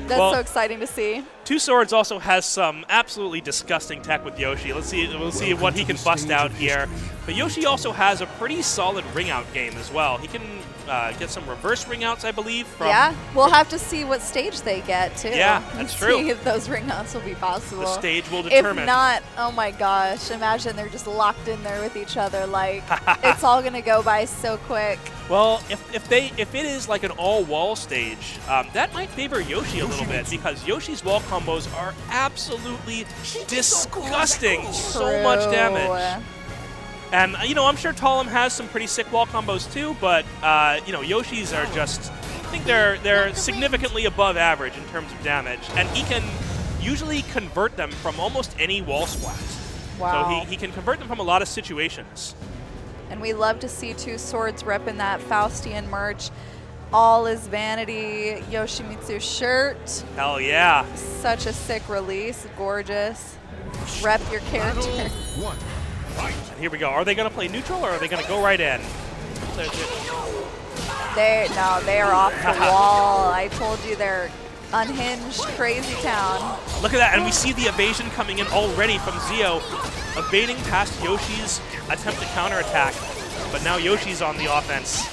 That's so exciting to see. TwoSwords also has some absolutely disgusting tech with Yoshi. We'll see what he can bust out here. But Yoshi also has a pretty solid ring out game as well. He can get some reverse ring outs, I believe. Yeah, we'll have to see what stage they get too. Yeah, that's true. See if those ring outs will be possible. The stage will determine. If not, oh my gosh, imagine they're just locked in there with each other. Like, it's all gonna go by so quick. Well, if it is like an all-wall stage, that might favor Yoshi a little bit because Yoshi's wall combos are absolutely disgusting. So much damage. And, you know, I'm sure Talim has some pretty sick wall combos too, but, you know, Yoshi's are just, I think they're significantly above average in terms of damage. And he can usually convert them from almost any wall splat. Wow. So he can convert them from a lot of situations. And we love to see TwoSwords repping that Faustian merch. All is vanity Yoshimitsu shirt. Hell yeah. Such a sick release. Gorgeous. Rep your character. Here we go. Are they going to play neutral or are they going to go right in? No, they are off the wall. I told you they're unhinged, crazy town. Look at that, and we see the evasion coming in already from Zeo, evading past Yoshi's attempt to counterattack. But now Yoshi's on the offense.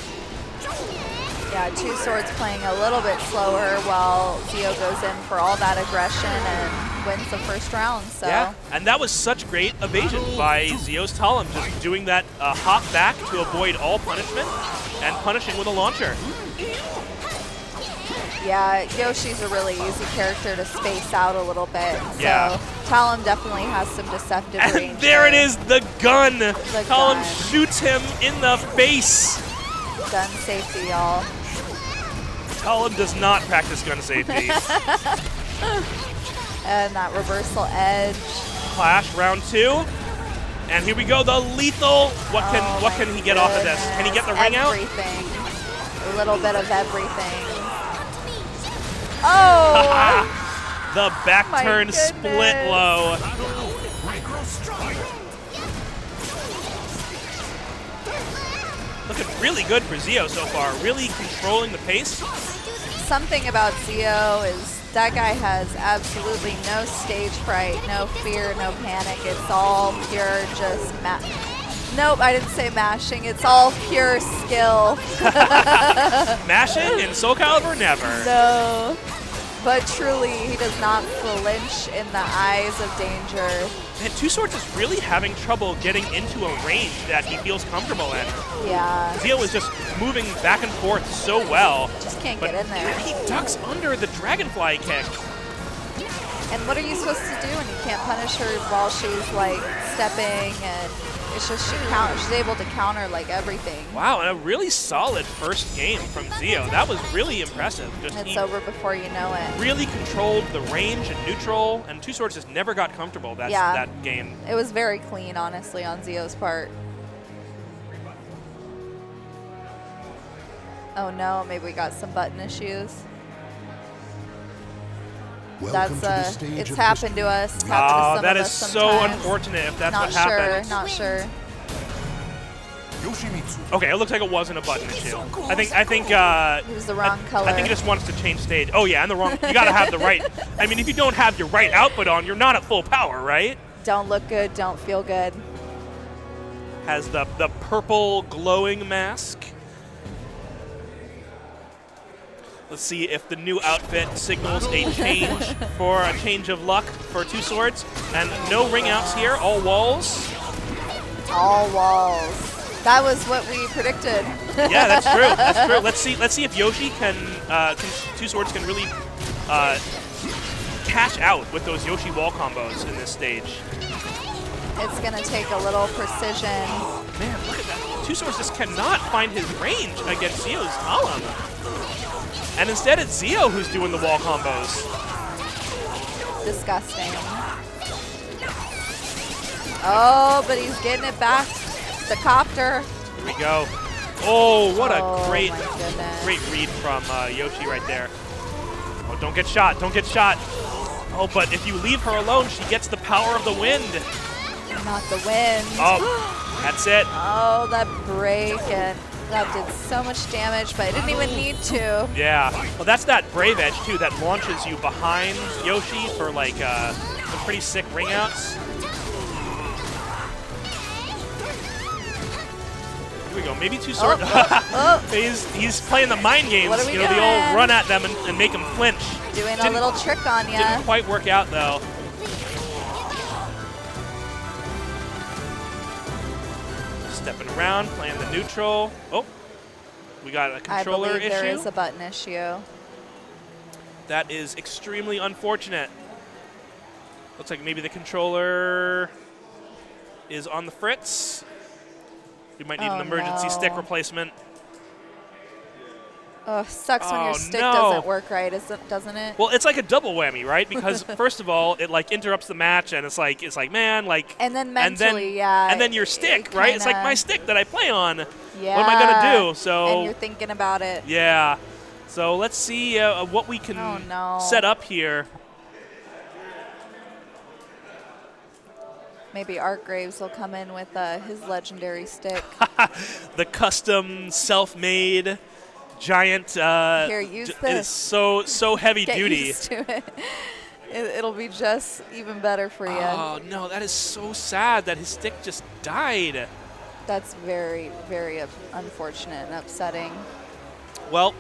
Yeah, TwoSwords playing a little bit slower while Zeo goes in for all that aggression and wins the first round. So. Yeah, and that was such great evasion by Zeo's Talim, just doing that hop back to avoid all punishment and punishing with a launcher. Yeah, Yoshi's a really easy character to space out a little bit. Yeah. So Talim definitely has some deceptive range. And there it is, the gun! Talim shoots him in the face. Gun safety, y'all. Talim does not practice gun safety. And that reversal edge. Clash round 2. And here we go, the lethal. What can he get off of this? Can he get the ring out? Everything. A little bit of everything. Oh! The back turn split low. Looking really good for Zeo so far. Really controlling the pace. Something about Zeo is that guy has absolutely no stage fright, no fear, no panic. It's all pure just Nope, I didn't say mashing. It's all pure skill. Mashing in Soulcalibur? Never. No. But truly, he does not flinch in the eyes of danger. Man, TwoSwords is really having trouble getting into a range that he feels comfortable in. Yeah. Zeo is just moving back and forth so well. Just can't get in there. He ducks under the dragonfly kick. And what are you supposed to do when you can't punish her while she's like stepping and it's just she's able to counter like everything. Wow, and a really solid first game from Zeo. That was really impressive. It's over before you know it. Really controlled the range and neutral, and TwoSwords just never got comfortable that game. It was very clean, honestly, on Zeo's part. Oh no, maybe we got some button issues. That's it's happened to us. Oh, that is so unfortunate if that's what happened. Not sure. Yoshimitsu. Okay, it looks like it wasn't a button issue. I think it was the wrong color. I think he just wants to change stage. Oh yeah, and the wrong. You gotta have the right. I mean, if you don't have your right output on, you're not at full power, right? Don't look good. Don't feel good. Has the purple glowing mask. Let's see if the new outfit signals a change for a change of luck for TwoSwords. And no ring outs here, all walls. All walls. That was what we predicted. Yeah, that's true. That's true. Let's see if Yoshi can TwoSwords can really cash out with those Yoshi wall combos in this stage. It's gonna take a little precision. Man, look at that. TwoSwords just cannot find his range against Zeo's Talim. And instead, it's Zeo who's doing the wall combos. Disgusting. Oh, but he's getting it back. The copter. Here we go. Oh, what a great read from Yoshi right there. Oh, don't get shot. Don't get shot. Oh, but if you leave her alone, she gets the power of the wind. Not the wind. Oh, that's it. Oh, that break. And That did so much damage, but I didn't even need to. Yeah. Well, that's that Brave Edge, too, that launches you behind Yoshi for, like, some pretty sick ring outs. Here we go. Maybe TwoSwords. He's playing the mind games. What are we you know, doing? the old run at them and make them flinch. Doing a little trick on ya. Didn't quite work out, though. Stepping around, playing the neutral. Oh, we got a controller issue. I believe there is a button issue. That is extremely unfortunate. Looks like maybe the controller is on the fritz. You might need an emergency stick replacement. Oh, sucks when your stick doesn't work right, doesn't it? Well, it's like a double whammy, right? Because first of all, it like interrupts the match, and it's like man, like. And then mentally, and then your stick, right? It's like my stick that I play on. Yeah. What am I gonna do? So. And you're thinking about it. Yeah. So let's see what we can set up here. Maybe Art Graves will come in with his legendary stick. The custom, self-made. Giant. Here, use this. Is so heavy Get duty. Used to it. It'll be just even better for you. Oh no, that is so sad that his stick just died. That's very, very unfortunate and upsetting. Well,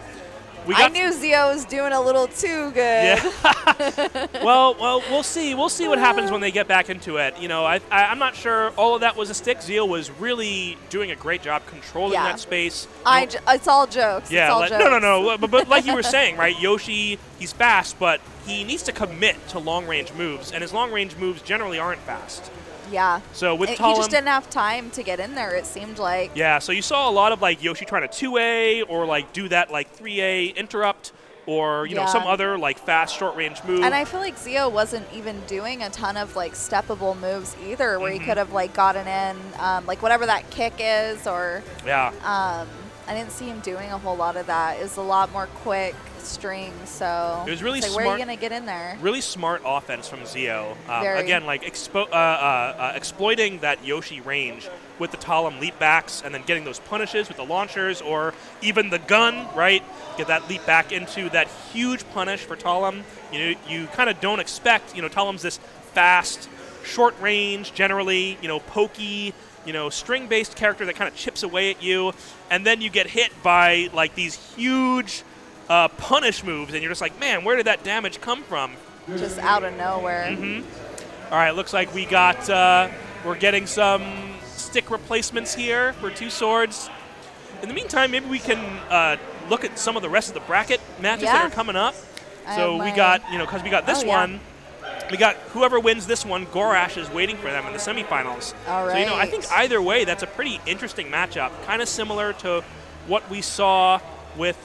I knew Zeo was doing a little too good. Yeah. well, we'll see. We'll see what happens when they get back into it. You know, I'm not sure all of that was a stick. Zeo was really doing a great job controlling that space. It's all jokes. Yeah. It's all jokes. No. But like you were saying, right? Yoshi, he's fast, but he needs to commit to long-range moves, and his long-range moves generally aren't fast. Yeah. So with Talim, he just didn't have time to get in there, it seemed like. Yeah, so you saw a lot of like Yoshi trying to 2A or like do that like 3A interrupt or you know some other like fast short range move. And I feel like Zeo wasn't even doing a ton of like steppable moves either, where he could have like gotten in like whatever that kick is, or I didn't see him doing a whole lot of that. It was a lot more quick strings, so it was really like, smart. where are you gonna get in there? Really smart offense from Zeo. Again, like exploiting that Yoshi range with the Talim leap backs, and then getting those punishes with the launchers, or even the gun. Right, get that leap back into that huge punish for Talim. You know, you kind of don't expect. You know, Talim's this fast, short range, generally. You know, pokey. You know, string-based character that kind of chips away at you, and then you get hit by like these huge. Punish moves, and you're just like, man, where did that damage come from? Just out of nowhere. All right, looks like we got, we're getting some stick replacements here for TwoSwords. In the meantime, maybe we can look at some of the rest of the bracket matches that are coming up. So we got, you know, because we got this one, we got whoever wins this one, Gorash is waiting for them in the semifinals. All right. So, you know, I think either way, that's a pretty interesting matchup, kind of similar to what we saw with,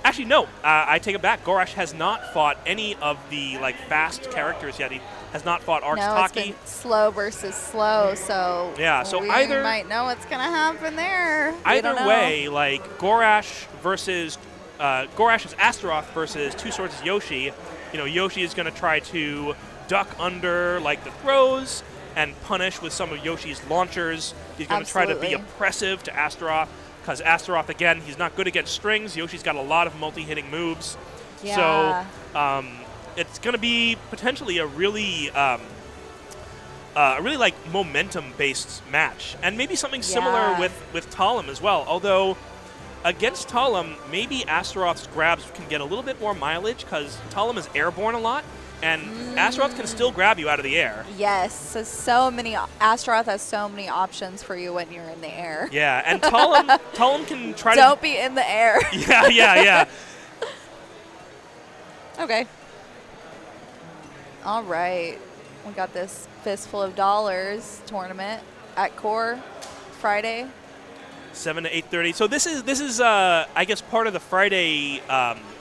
actually, no, I take it back. Gorash has not fought any of the like fast characters yet. He has not fought Arc's No, it's been slow versus slow, so so we either might know what's gonna happen there. Either way, like Gorash versus Gorash's Astaroth versus TwoSwords' Yoshi. You know, Yoshi is going to try to duck under like the throws and punish with some of Yoshi's launchers. He's going to try to be oppressive to Astaroth. Because Astaroth, again, he's not good against strings. Yoshi's got a lot of multi-hitting moves. Yeah. So it's going to be potentially a really like momentum-based match. And maybe something similar with Talim as well. Although against Talim, maybe Astaroth's grabs can get a little bit more mileage because Talim is airborne a lot. And Astaroth can still grab you out of the air. Yes, so many. Astaroth has so many options for you when you're in the air. Yeah, and Talim can try to. Don't be in the air. Yeah. Okay. All right, we got this Fistful of Dollars tournament at Core Friday. 7 to 8:30. So this is I guess part of the Friday.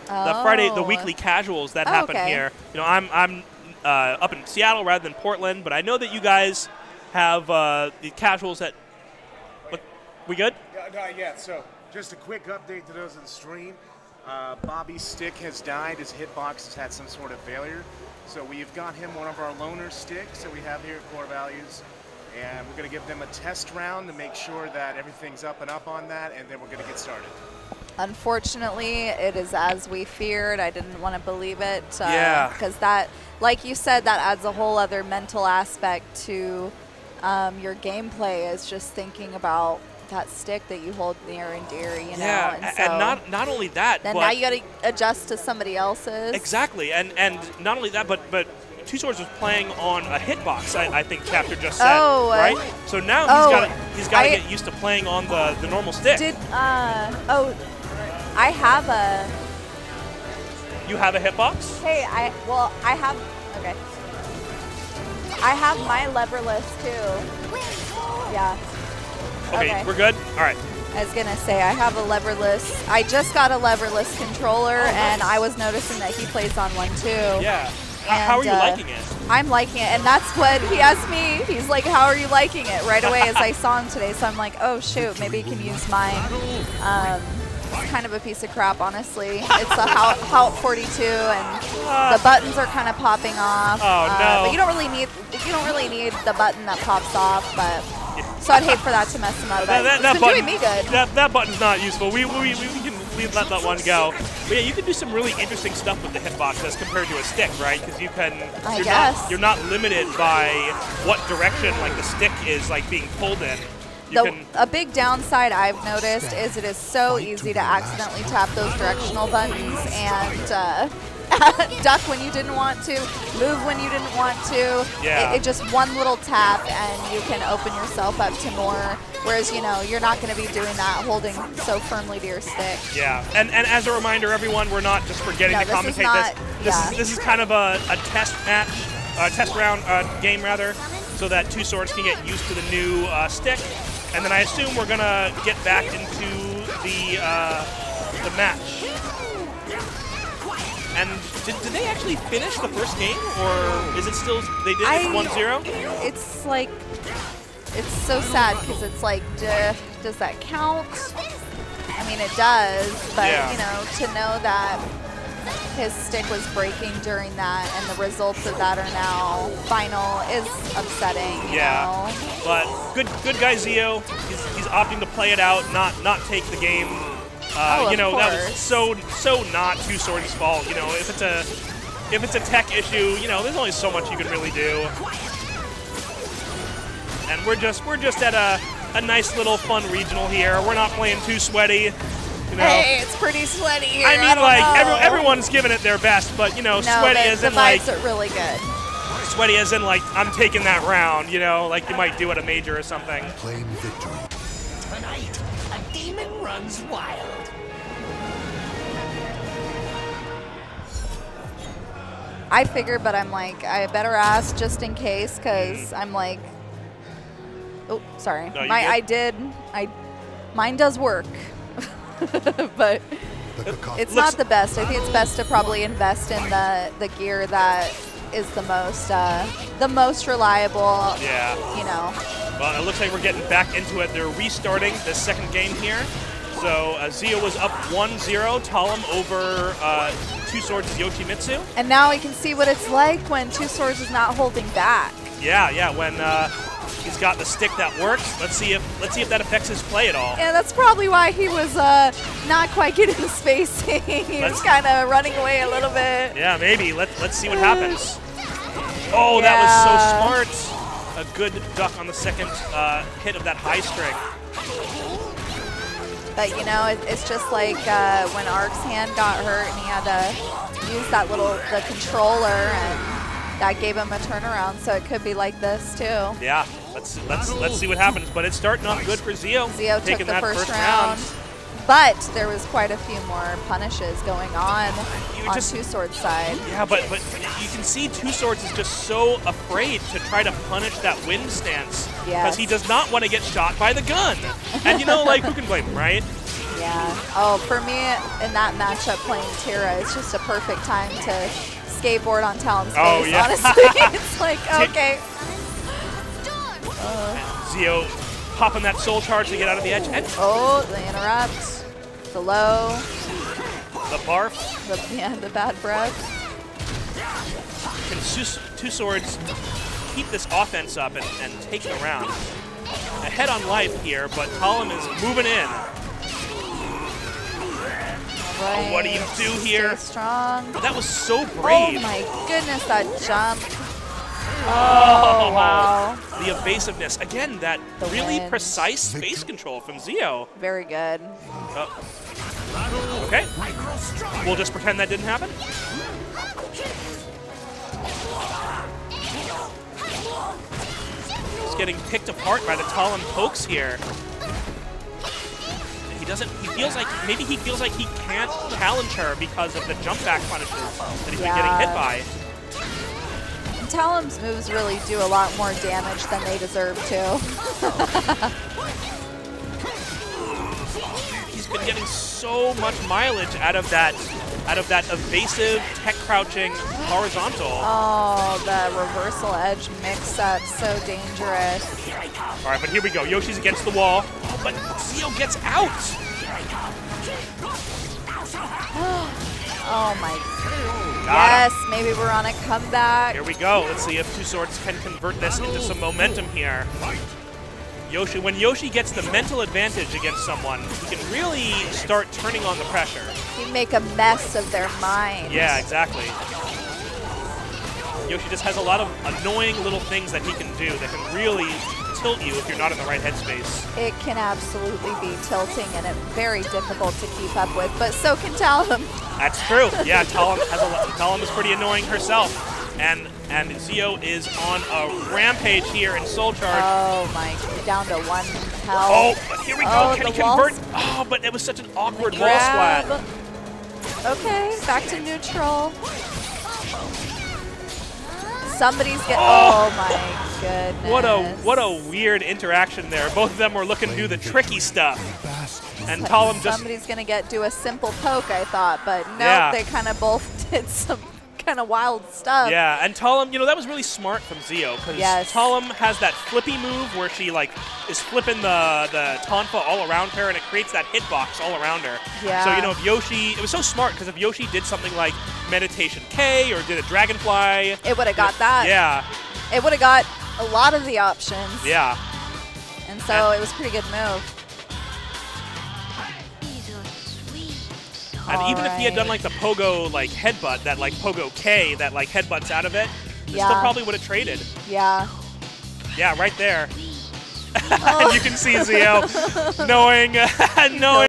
The weekly casuals that happen here. You know, I'm up in Seattle rather than Portland, but I know that you guys have the casuals that. What, we good? Not yet. So just a quick update to those in the stream. Bobby's stick has died. His hitbox has had some sort of failure. So we've got him one of our loaner sticks that we have here at Core Values, And we're going to give them a test round to make sure that everything's up and up on that, and then we're going to get started. Unfortunately, it is as we feared. I didn't want to believe it. Yeah. Because that, like you said, that adds a whole other mental aspect to your gameplay, is just thinking about that stick that you hold near and dear, you know. Yeah, and, so and not only that, then but now you got to adjust to somebody else's. Exactly, and not only that, but TwoSwords was playing on a hitbox. I think Chapter just said, right? So now he's got to get used to playing on the normal stick. I have a. You have a hitbox? Hey, I have. Okay. I have my leverless too. Yeah. Okay, we're good? All right. I was going to say, I have a leverless. I just got a leverless controller, and I was noticing that he plays on one too. Yeah. How are you liking it? I'm liking it, and that's what he asked me. He's like, how are you liking it? Right away as I saw him today, so I'm like, oh shoot, maybe he can use mine. It's kind of a piece of crap, honestly. It's a Halt 42, and the buttons are kind of popping off. Oh no! But you don't really need the button that pops off, but. So I'd hate for that to mess him up. It's been doing me good. That button's not useful. We can let that one go. But yeah, you can do some really interesting stuff with the hitbox as compared to a stick, right? Because you can. You're not limited by what direction like the stick is like being pulled in. A big downside I've noticed is it is so easy to accidentally tap those directional buttons and. Duck when you didn't want to, move when you didn't want to. Yeah. It just one little tap and you can open yourself up to more. Whereas, you know, you're not going to be doing that holding so firmly to your stick. Yeah, and as a reminder, everyone, we're not just forgetting to commentate this. This is kind of a test match, test round game rather, so that TwoSwords can get used to the new stick. And then I assume we're going to get back into the match. And did they actually finish the first game, or is it still, they did it 1-0? It's like, it's so sad because it's like, does that count? I mean, it does, but you know, to know that his stick was breaking during that and the results of that are now final is upsetting. You know? But good guy Zeo, he's opting to play it out, not take the game. You know, that was so not TwoSwords' fault. You know, if it's a tech issue, you know, there's only so much you can really do. And we're just at a nice little fun regional here. We're not playing too sweaty. You know. Hey, it's pretty sweaty here. I mean, like everyone's giving it their best, but you know, sweaty as in like the vibes are really good. Sweaty as in like I'm taking that round. You know, like you might do at a major or something. Claim victory. Tonight, a demon runs wild. I figured, but I'm like, I better ask just in case, because I'm like, oh, sorry. No, Mine does work, but it's not the best. I think it's best to probably invest in the gear that is the most reliable. Yeah. You know. Well, it looks like we're getting back into it. They're restarting the second game here. So Zeo was up 1-0, Talim over TwoSwords' Yoshimitsu. And now we can see what it's like when TwoSwords is not holding back. Yeah, when he's got the stick that works. Let's see if that affects his play at all. Yeah, that's probably why he was not quite getting the spacing. He was kind of running away a little bit. Yeah, maybe. Let's see what happens. Oh, that was so smart. A good duck on the second hit of that high string. But, you know, it's just like when Ark's hand got hurt and he had to use the controller, and that gave him a turnaround. So it could be like this, too. Yeah, let's see what happens. But it's starting off good for Zeo. Zeo took the first round. But there was quite a few more punishes going on TwoSwords' side. Yeah, but you can see TwoSwords is just so afraid to try to punish that wind stance. Because he does not want to get shot by the gun. And you know, like, who can blame him, right? Yeah. Oh, for me, in that matchup playing Tira, it's just a perfect time to skateboard on Talim's face, honestly. It's like, okay. Zeo popping that soul charge to get out of the edge. And the interrupt. The low. The barf. The bad breath. Can TwoSwords keep this offense up and take the round. Ahead on life here, but Talim is moving in. Right. Oh, what do you do here? Stay strong. That was so brave. Oh my goodness, that jump. Oh, wow. The evasiveness. Again, that The really wind. precise space control from Zeo. Very good. Okay. We'll just pretend that didn't happen. He's getting picked apart by the Talim pokes here. Maybe he feels like he can't challenge her because of the jump back punishes that he's been getting hit by. Talim's moves really do a lot more damage than they deserve to. He's been getting so much mileage out of that evasive tech crouching horizontal. Oh, the reversal edge mix-up, so dangerous. All right, but here we go. Yoshi's against the wall, but Zeo gets out. Oh my. Yes, maybe we're on a comeback. Here we go. Let's see if TwoSwords can convert this into some momentum here. When Yoshi gets the mental advantage against someone, he can really start turning on the pressure. You make a mess of their mind. Yeah, exactly. Yoshi just has a lot of annoying little things that he can do that can really tilt you if you're not in the right headspace. It can absolutely be tilting and very difficult to keep up with, but so can Talim. That's true. Yeah, Talim is pretty annoying herself. And Zeo is on a rampage here in Soul Charge. Oh my, down to 1 health. Oh, but here we go. Oh, Can he the convert? walls. Oh, but it was such an awkward wall Grab. splat. Okay, back to neutral. Somebody's getting. Oh my goodness. What a weird interaction there. Both of them were looking to do the tricky stuff. And Talim just... Somebody's going to do a simple poke, I thought, but no, Yeah. they kind of both did some kind of wild stuff. Yeah, and Talim, that was really smart from Zeo, because Talim has that flippy move where she is flipping the tonfa all around her, and it creates that hitbox all around her. Yeah. So, if Yoshi, it was so smart, because if Yoshi did something like Meditation K or did a Dragonfly, It would have got that. Yeah. It would have got a lot of the options. Yeah. And so it was a pretty good move. And even if he had done the pogo headbutt, that pogo K, that headbutts out of it, they still probably would have traded. Yeah. Yeah, right there. And you can see Zeo knowing